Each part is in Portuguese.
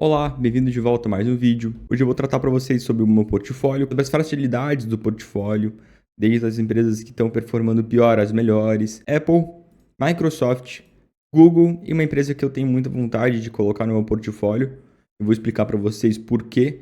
Olá, bem-vindo de volta a mais um vídeo. Hoje eu vou tratar para vocês sobre o meu portfólio, sobre as facilidades do portfólio, desde as empresas que estão performando pior às melhores, Apple, Microsoft, Google e uma empresa que eu tenho muita vontade de colocar no meu portfólio. Eu vou explicar para vocês por quê,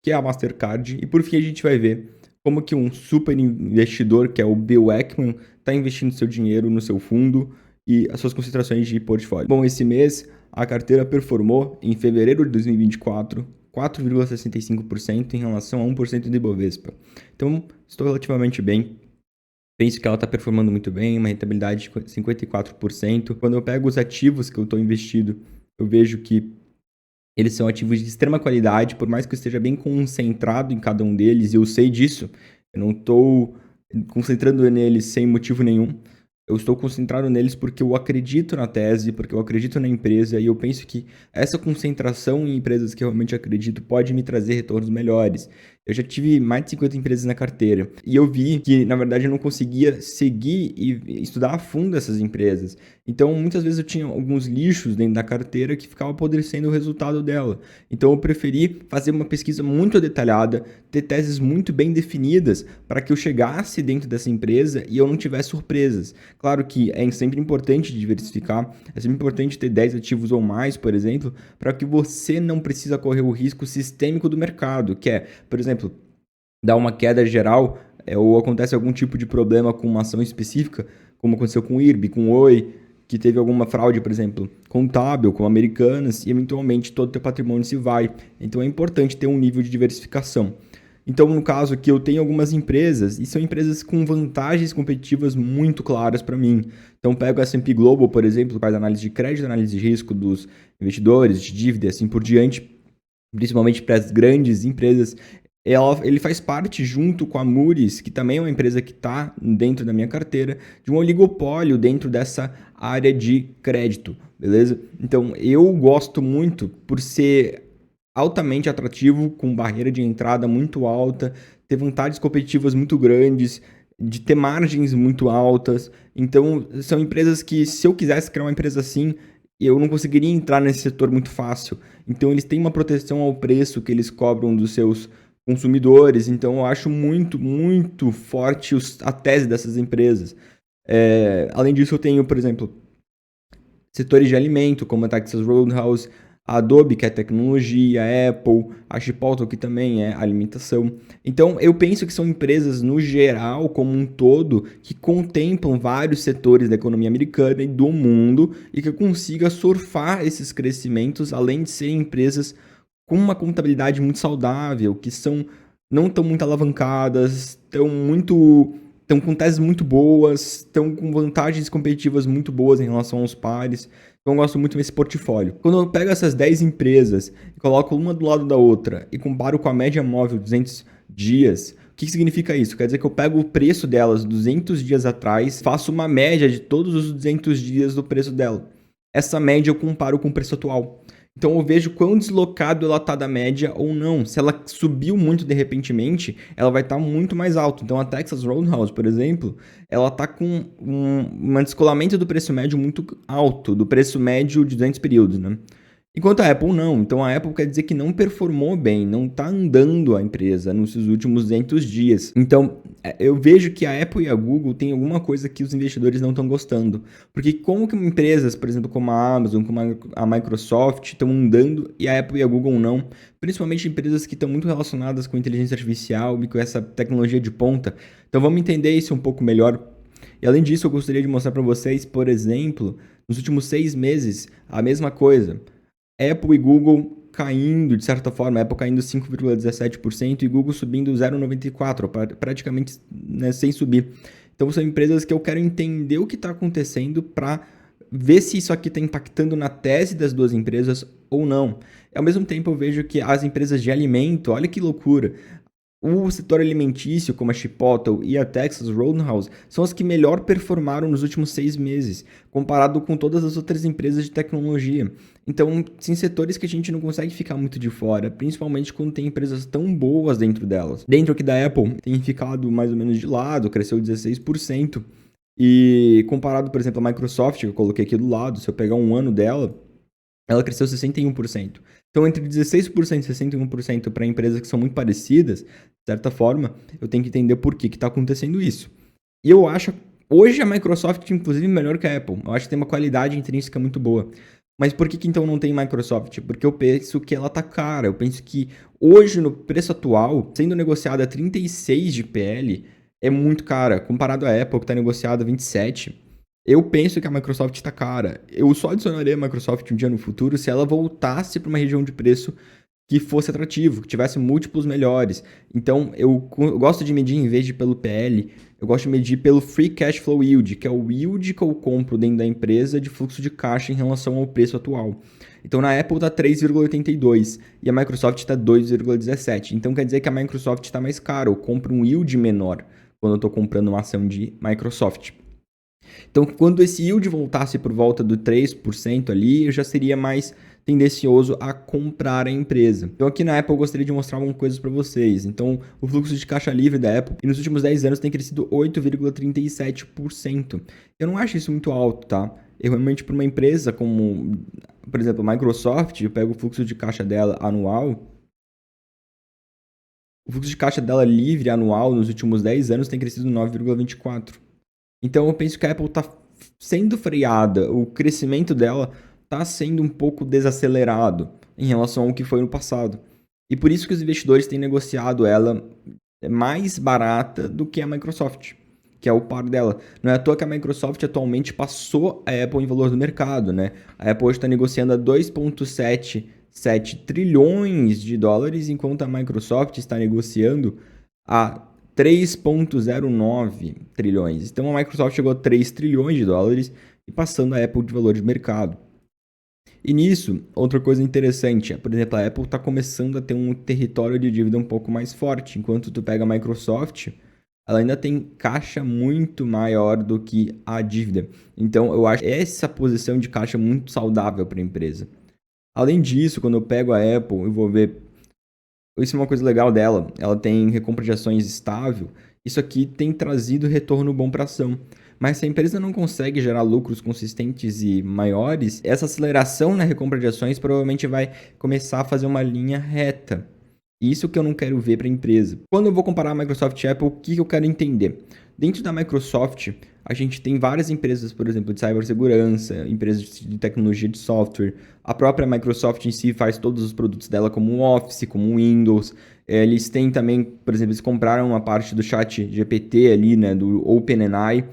que é a Mastercard, e por fim a gente vai ver como que um super investidor, que é o Bill Ackman, está investindo seu dinheiro no seu fundo e as suas concentrações de portfólio. Bom, esse mês a carteira performou, em fevereiro de 2024, 4,65% em relação a 1% de Ibovespa. Então, estou relativamente bem. Penso que ela está performando muito bem, uma rentabilidade de 54%. Quando eu pego os ativos que eu estou investido, eu vejo que eles são ativos de extrema qualidade, por mais que eu esteja bem concentrado em cada um deles, e eu sei disso. Eu não estou concentrando neles sem motivo nenhum. Eu estou concentrado neles porque eu acredito na tese, porque eu acredito na empresa e eu penso que essa concentração em empresas que eu realmente acredito pode me trazer retornos melhores. Eu já tive mais de 50 empresas na carteira e eu vi que, na verdade, eu não conseguia seguir e estudar a fundo essas empresas. Então, muitas vezes eu tinha alguns lixos dentro da carteira que ficava apodrecendo o resultado dela. Então, eu preferi fazer uma pesquisa muito detalhada, ter teses muito bem definidas para que eu chegasse dentro dessa empresa e eu não tivesse surpresas. Claro que é sempre importante diversificar, é sempre importante ter 10 ativos ou mais, por exemplo, para que você não precisa correr o risco sistêmico do mercado, que é, por exemplo, dar uma queda geral ou acontece algum tipo de problema com uma ação específica, como aconteceu com o IRB, com o Oi, que teve alguma fraude, por exemplo, contábil, com Americanas, e eventualmente todo o teu patrimônio se vai. Então é importante ter um nível de diversificação. Então, no caso aqui, eu tenho algumas empresas, e são empresas com vantagens competitivas muito claras para mim. Então, pego a S&P Global, por exemplo, que faz análise de crédito, análise de risco dos investidores, de dívida e assim por diante, principalmente para as grandes empresas. Ele faz parte, junto com a Moody's, que também é uma empresa que está dentro da minha carteira, de um oligopólio dentro dessa área de crédito, beleza? Então, eu gosto muito por ser altamente atrativo, com barreira de entrada muito alta, ter vantagens competitivas muito grandes, de ter margens muito altas. Então, são empresas que, se eu quisesse criar uma empresa assim, eu não conseguiria entrar nesse setor muito fácil. Então, eles têm uma proteção ao preço que eles cobram dos seus consumidores. Então, eu acho muito, muito forte a tese dessas empresas. Além disso, eu tenho, por exemplo, setores de alimento, como a Texas Roadhouse, a Adobe, que é tecnologia, a Apple, a Chipotle, que também é alimentação. Então, eu penso que são empresas, no geral, como um todo, que contemplam vários setores da economia americana e do mundo e que consiga surfar esses crescimentos, além de serem empresas com uma contabilidade muito saudável, que são não estão muito alavancadas, estão com teses muito boas, estão com vantagens competitivas muito boas em relação aos pares. Então eu gosto muito desse portfólio. Quando eu pego essas 10 empresas e coloco uma do lado da outra e comparo com a média móvel 200 dias, o que significa isso? Quer dizer que eu pego o preço delas 200 dias atrás, faço uma média de todos os 200 dias do preço dela. Essa média eu comparo com o preço atual. Então eu vejo quão deslocado ela está da média ou não. Se ela subiu muito de repentemente, ela vai estar muito mais alto. Então a Texas Roadhouse, por exemplo, ela está com um descolamento do preço médio muito alto, do preço médio de 200 períodos, né? Enquanto a Apple não. Então a Apple quer dizer que não performou bem, não está andando a empresa nos seus últimos 200 dias. Então eu vejo que a Apple e a Google têm alguma coisa que os investidores não estão gostando. Porque como que empresas, por exemplo, como a Amazon, como a Microsoft, estão andando e a Apple e a Google não? Principalmente empresas que estão muito relacionadas com inteligência artificial e com essa tecnologia de ponta. Então vamos entender isso um pouco melhor. E além disso, eu gostaria de mostrar para vocês, por exemplo, nos últimos 6 meses, a mesma coisa. Apple e Google caindo, de certa forma, Apple caindo 5,17% e Google subindo 0,94%, praticamente, né, sem subir. Então são empresas que eu quero entender o que está acontecendo para ver se isso aqui está impactando na tese das duas empresas ou não. Ao mesmo tempo eu vejo que as empresas de alimento, olha que loucura, o setor alimentício, como a Chipotle e a Texas Roadhouse, são as que melhor performaram nos últimos 6 meses, comparado com todas as outras empresas de tecnologia. Então, são setores que a gente não consegue ficar muito de fora, principalmente quando tem empresas tão boas dentro delas. Dentro aqui da Apple, tem ficado mais ou menos de lado, cresceu 16%. E comparado, por exemplo, a Microsoft, que eu coloquei aqui do lado, se eu pegar um ano dela, ela cresceu 61%. Então, entre 16% e 61% para empresas que são muito parecidas, de certa forma, eu tenho que entender por que está acontecendo isso. E eu acho, hoje a Microsoft, inclusive, melhor que a Apple. Eu acho que tem uma qualidade intrínseca muito boa. Mas por que então não tem Microsoft? Porque eu penso que ela tá cara. Eu penso que hoje, no preço atual, sendo negociada a 36 de PL, é muito cara. Comparado à Apple, que está negociada a 27. Eu penso que a Microsoft está cara. Eu só adicionaria a Microsoft um dia no futuro se ela voltasse para uma região de preço que fosse atrativo, que tivesse múltiplos melhores. Então, eu gosto de medir, em vez de pelo PL, eu gosto de medir pelo Free Cash Flow Yield, que é o yield que eu compro dentro da empresa de fluxo de caixa em relação ao preço atual. Então, na Apple está 3,82 e a Microsoft está 2,17. Então, quer dizer que a Microsoft está mais cara. Eu compro um yield menor quando eu estou comprando uma ação de Microsoft. Então, quando esse yield voltasse por volta do 3% ali, eu já seria mais tendencioso a comprar a empresa. Então, aqui na Apple eu gostaria de mostrar algumas coisas para vocês. Então, o fluxo de caixa livre da Apple nos últimos 10 anos tem crescido 8,37%. Eu não acho isso muito alto, tá? Eu realmente, para uma empresa como, por exemplo, a Microsoft, eu pego o fluxo de caixa dela anual. O fluxo de caixa dela livre anual nos últimos 10 anos tem crescido 9,24%. Então eu penso que a Apple está sendo freada, o crescimento dela está sendo um pouco desacelerado em relação ao que foi no passado. E por isso que os investidores têm negociado ela mais barata do que a Microsoft, que é o par dela. Não é à toa que a Microsoft atualmente passou a Apple em valor do mercado, né? A Apple hoje está negociando a 2,77 trilhões de dólares, enquanto a Microsoft está negociando a 3,09 trilhões. Então a Microsoft chegou a 3 trilhões de dólares e passando a Apple de valor de mercado. E nisso, outra coisa interessante, por exemplo, a Apple está começando a ter um território de dívida um pouco mais forte, enquanto tu pega a Microsoft, ela ainda tem caixa muito maior do que a dívida. Então eu acho essa posição de caixa muito saudável para a empresa. Além disso, quando eu pego a Apple, eu vou ver. Isso é uma coisa legal dela. Ela tem recompra de ações estável. Isso aqui tem trazido retorno bom para a ação. Mas se a empresa não consegue gerar lucros consistentes e maiores, essa aceleração na recompra de ações provavelmente vai começar a fazer uma linha reta. Isso que eu não quero ver para a empresa. Quando eu vou comparar a Microsoft e a Apple, o que eu quero entender? Dentro da Microsoft, a gente tem várias empresas, por exemplo, de cibersegurança, empresas de tecnologia de software. A própria Microsoft em si faz todos os produtos dela como o Office, como o Windows. Eles têm também, por exemplo, eles compraram uma parte do chat GPT ali, né, do OpenAI.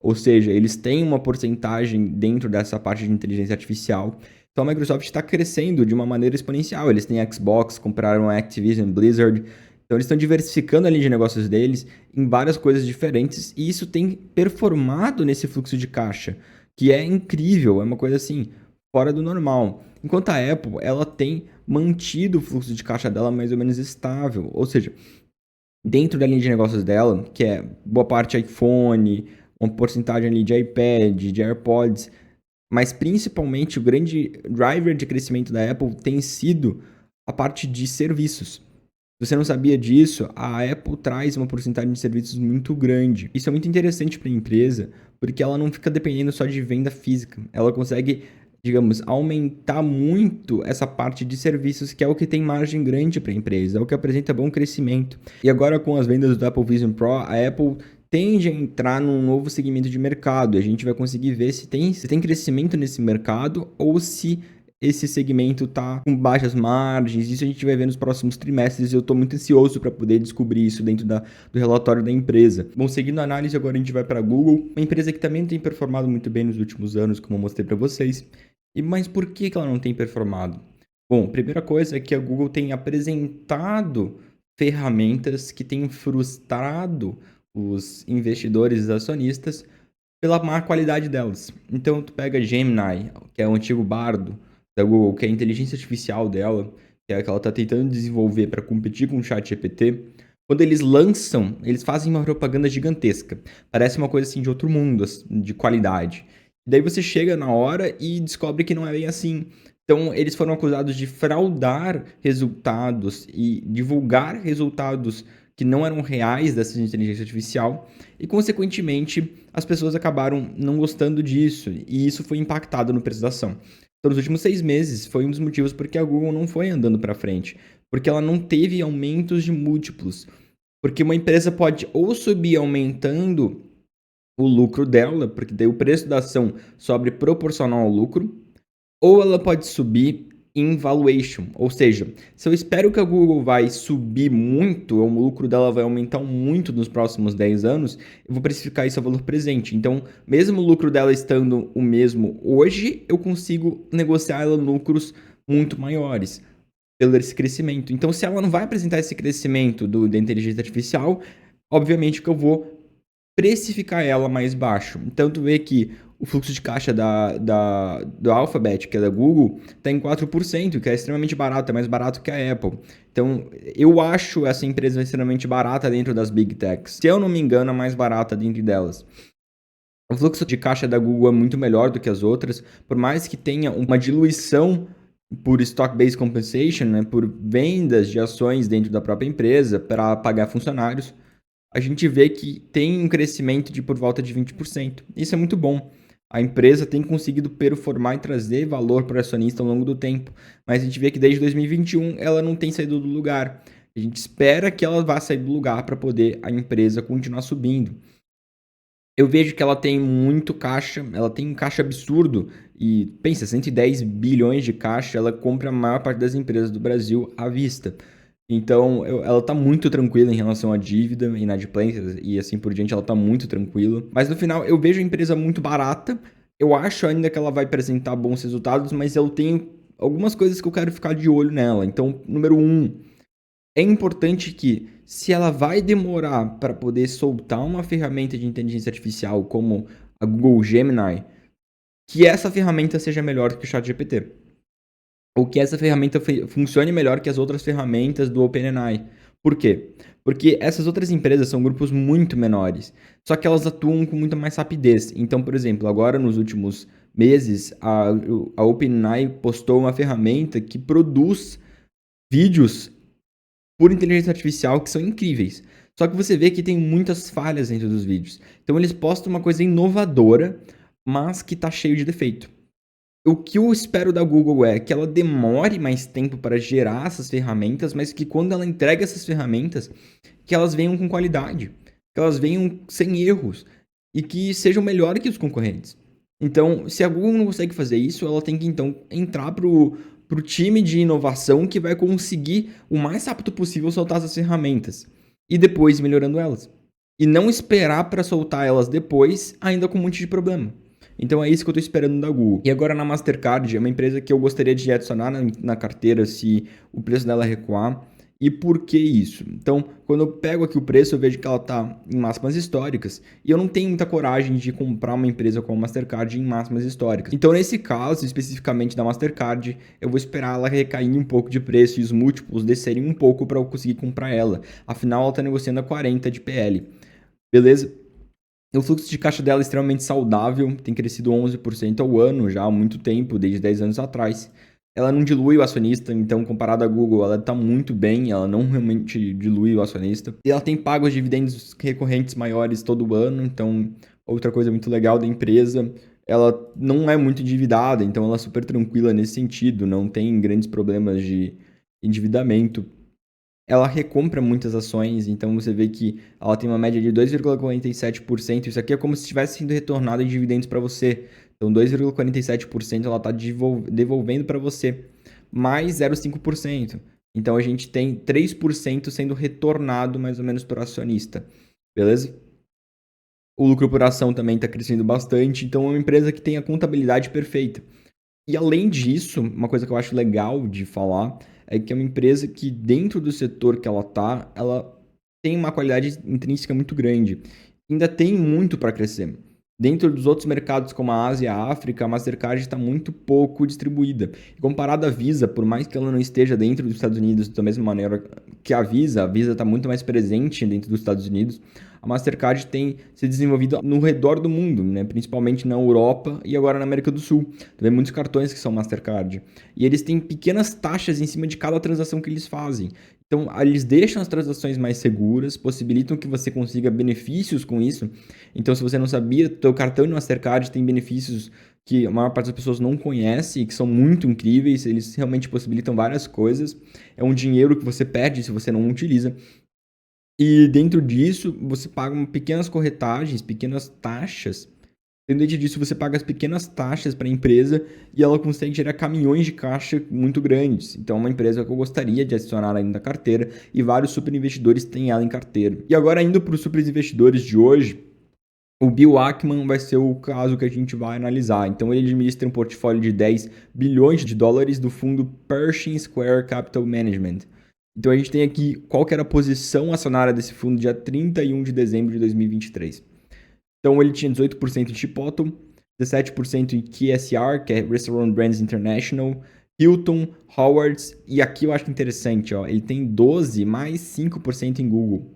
Ou seja, eles têm uma porcentagem dentro dessa parte de inteligência artificial. Então a Microsoft está crescendo de uma maneira exponencial. Eles têm Xbox, compraram a Activision Blizzard. Então eles estão diversificando a linha de negócios deles em várias coisas diferentes e isso tem performado nesse fluxo de caixa, que é incrível, é uma coisa assim, fora do normal. Enquanto a Apple, ela tem mantido o fluxo de caixa dela mais ou menos estável, ou seja, dentro da linha de negócios dela, que é boa parte iPhone, uma porcentagem ali de iPad, de AirPods, mas principalmente o grande driver de crescimento da Apple tem sido a parte de serviços. Se você não sabia disso, a Apple traz uma porcentagem de serviços muito grande. Isso é muito interessante para a empresa, porque ela não fica dependendo só de venda física. Ela consegue, digamos, aumentar muito essa parte de serviços, que é o que tem margem grande para a empresa, é o que apresenta bom crescimento. E agora com as vendas do Apple Vision Pro, a Apple tende a entrar num novo segmento de mercado. A gente vai conseguir ver se tem crescimento nesse mercado ou se esse segmento está com baixas margens. Isso a gente vai ver nos próximos trimestres e eu estou muito ansioso para poder descobrir isso dentro do relatório da empresa. Bom, seguindo a análise, agora a gente vai para a Google, uma empresa que também tem performado muito bem nos últimos anos, como eu mostrei para vocês. Mas por que ela não tem performado? Bom, primeira coisa é que a Google tem apresentado ferramentas que têm frustrado os investidores e acionistas pela má qualidade delas. Então, tu pega Gemini, que é o antigo Bardo da Google, que é a inteligência artificial dela, que é a que ela está tentando desenvolver para competir com o ChatGPT. Quando eles lançam, eles fazem uma propaganda gigantesca. Parece uma coisa assim de outro mundo, de qualidade. Daí você chega na hora e descobre que não é bem assim. Então, eles foram acusados de fraudar resultados e divulgar resultados que não eram reais dessa inteligência artificial e, consequentemente, as pessoas acabaram não gostando disso e isso foi impactado no preço da ação. Então, nos últimos 6 meses, foi um dos motivos porque a Google não foi andando para frente, porque ela não teve aumentos de múltiplos. Porque uma empresa pode ou subir aumentando o lucro dela, porque daí o preço da ação sobe proporcional ao lucro, ou ela pode subir em valuation, ou seja, se eu espero que a Google vai subir muito, ou o lucro dela vai aumentar muito nos próximos 10 anos, eu vou precificar isso a valor presente. Então, mesmo o lucro dela estando o mesmo hoje, eu consigo negociar ela lucros muito maiores pelo esse crescimento. Então, se ela não vai apresentar esse crescimento da inteligência artificial, obviamente que eu vou precificar ela mais baixo. Então, tu vê que o fluxo de caixa do Alphabet, que é da Google, está em 4%, que é extremamente barato, é mais barato que a Apple. Então, eu acho essa empresa extremamente barata dentro das Big Techs. Se eu não me engano, a mais barata dentro delas. O fluxo de caixa da Google é muito melhor do que as outras, por mais que tenha uma diluição por stock-based compensation, né, por vendas de ações dentro da própria empresa para pagar funcionários, a gente vê que tem um crescimento de por volta de 20%. Isso é muito bom. A empresa tem conseguido performar e trazer valor para o acionista ao longo do tempo, mas a gente vê que desde 2021 ela não tem saído do lugar. A gente espera que ela vá sair do lugar para poder a empresa continuar subindo. Eu vejo que ela tem muito caixa, ela tem um caixa absurdo e, pensa, 110 bilhões de caixa, ela compra a maior parte das empresas do Brasil à vista. Então, ela está muito tranquila em relação à dívida, inadimplências e assim por diante, ela está muito tranquila. Mas no final, eu vejo a empresa muito barata, eu acho ainda que ela vai apresentar bons resultados, mas eu tenho algumas coisas que eu quero ficar de olho nela. Então, número 1, é importante que, se ela vai demorar para poder soltar uma ferramenta de inteligência artificial como a Google Gemini, que essa ferramenta seja melhor que o ChatGPT. Ou que essa ferramenta funcione melhor que as outras ferramentas do OpenAI. Por quê? Porque essas outras empresas são grupos muito menores, só que elas atuam com muita mais rapidez. Então, por exemplo, agora nos últimos meses, a OpenAI postou uma ferramenta que produz vídeos por inteligência artificial que são incríveis. Só que você vê que tem muitas falhas dentro dos vídeos. Então eles postam uma coisa inovadora, mas que está cheio de defeito. O que eu espero da Google é que ela demore mais tempo para gerar essas ferramentas, mas que quando ela entrega essas ferramentas, que elas venham com qualidade, que elas venham sem erros e que sejam melhores que os concorrentes. Então, se a Google não consegue fazer isso, ela tem que então entrar pro time de inovação que vai conseguir o mais rápido possível soltar essas ferramentas e depois melhorando elas. E não esperar para soltar elas depois, ainda com um monte de problema. Então é isso que eu estou esperando da Google. E agora na Mastercard, é uma empresa que eu gostaria de adicionar na carteira se o preço dela recuar. E por que isso? Então, quando eu pego aqui o preço, eu vejo que ela está em máximas históricas. E eu não tenho muita coragem de comprar uma empresa como a Mastercard em máximas históricas. Então, nesse caso, especificamente da Mastercard, eu vou esperar ela recair um pouco de preço e os múltiplos descerem um pouco para eu conseguir comprar ela. Afinal, ela está negociando a 40 de PL. Beleza? O fluxo de caixa dela é extremamente saudável, tem crescido 11% ao ano já há muito tempo, desde 10 anos atrás. Ela não dilui o acionista, então comparado à Google, ela está muito bem, ela não realmente dilui o acionista. E ela tem pago os dividendos recorrentes maiores todo ano, então outra coisa muito legal da empresa, ela não é muito endividada, então ela é super tranquila nesse sentido, não tem grandes problemas de endividamento. Ela recompra muitas ações, então você vê que ela tem uma média de 2,47%. Isso aqui é como se estivesse sendo retornado em dividendos para você. Então, 2,47% ela está devolvendo para você, mais 0,5%. Então, a gente tem 3% sendo retornado mais ou menos para o acionista. Beleza? O lucro por ação também está crescendo bastante. Então, é uma empresa que tem a contabilidade perfeita. E além disso, uma coisa que eu acho legal de falar é que é uma empresa que dentro do setor que ela tem uma qualidade intrínseca muito grande. Ainda tem muito para crescer. Dentro dos outros mercados como a Ásia e a África, a Mastercard está muito pouco distribuída. Comparado à Visa, por mais que ela não esteja dentro dos Estados Unidos da mesma maneira que a Visa está muito mais presente dentro dos Estados Unidos, a Mastercard tem se desenvolvido no redor do mundo, né? Principalmente na Europa e agora na América do Sul. Tem muitos cartões que são Mastercard. E eles têm pequenas taxas em cima de cada transação que eles fazem. Então, eles deixam as transações mais seguras, possibilitam que você consiga benefícios com isso. Então, se você não sabia, teu cartão de Mastercard tem benefícios que a maior parte das pessoas não conhece e que são muito incríveis, eles realmente possibilitam várias coisas. É um dinheiro que você perde se você não utiliza. E dentro disso, você paga pequenas corretagens, pequenas taxas. Dentro disso, você paga as pequenas taxas para a empresa e ela consegue gerar caminhões de caixa muito grandes. Então, é uma empresa que eu gostaria de adicionar ainda na carteira e vários super investidores têm ela em carteira. E agora, indo para os super investidores de hoje, o Bill Ackman vai ser o caso que a gente vai analisar. Então, ele administra um portfólio de 10 bilhões de dólares do fundo Pershing Square Capital Management. Então, a gente tem aqui qual que era a posição acionária desse fundo dia 31 de dezembro de 2023. Então, ele tinha 18% em Chipotle, 17% em QSR, que é Restaurant Brands International, Hilton, Howards, e aqui eu acho interessante, ó, ele tem 12 mais 5% em Google.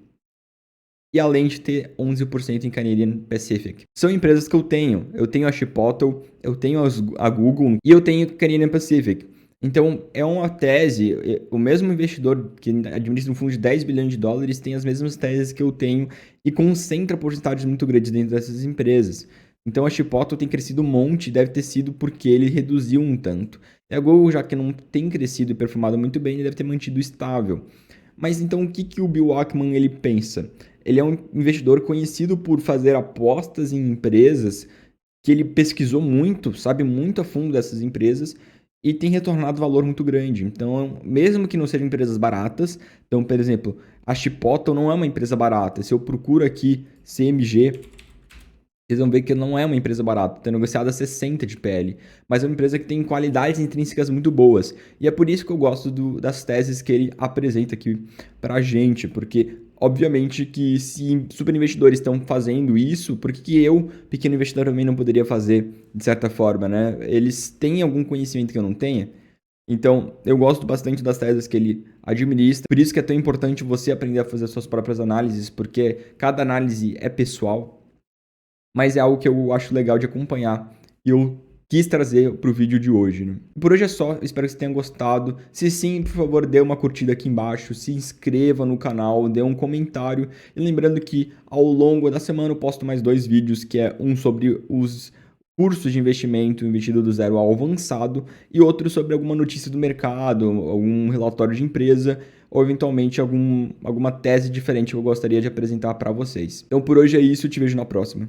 E além de ter 11% em Canadian Pacific. São empresas que eu tenho. Eu tenho a Chipotle, eu tenho a Google e eu tenho Canadian Pacific. Então, é uma tese, o mesmo investidor que administra um fundo de 10 bilhões de dólares tem as mesmas teses que eu tenho e concentra porcentagens muito grandes dentro dessas empresas. Então, a Chipotle tem crescido um monte, deve ter sido porque ele reduziu um tanto. E a Google, já que não tem crescido e performado muito bem, ele deve ter mantido estável. Mas então, o que o Bill Ackman ele pensa? Ele é um investidor conhecido por fazer apostas em empresas que ele pesquisou muito, sabe muito a fundo dessas empresas e tem retornado valor muito grande. Então, mesmo que não sejam empresas baratas, então, por exemplo, a Chipotle não é uma empresa barata. Se eu procuro aqui CMG, vocês vão ver que não é uma empresa barata, está negociada a 60 de PL, mas é uma empresa que tem qualidades intrínsecas muito boas. E é por isso que eu gosto das teses que ele apresenta aqui para a gente, porque obviamente que se super investidores estão fazendo isso, por que eu, pequeno investidor, também não poderia fazer de certa forma, né? Eles têm algum conhecimento que eu não tenha? Então, eu gosto bastante das teses que ele administra, por isso que é tão importante você aprender a fazer suas próprias análises, porque cada análise é pessoal, mas é algo que eu acho legal de acompanhar e eu quis trazer para o vídeo de hoje. Né? Por hoje é só, espero que você tenha gostado. Se sim, por favor, dê uma curtida aqui embaixo, se inscreva no canal, dê um comentário. E lembrando que ao longo da semana eu posto mais 2 vídeos, que é um sobre os cursos de investimento, investido do zero ao avançado, e outro sobre alguma notícia do mercado, algum relatório de empresa, ou eventualmente alguma tese diferente que eu gostaria de apresentar para vocês. Então por hoje é isso, te vejo na próxima.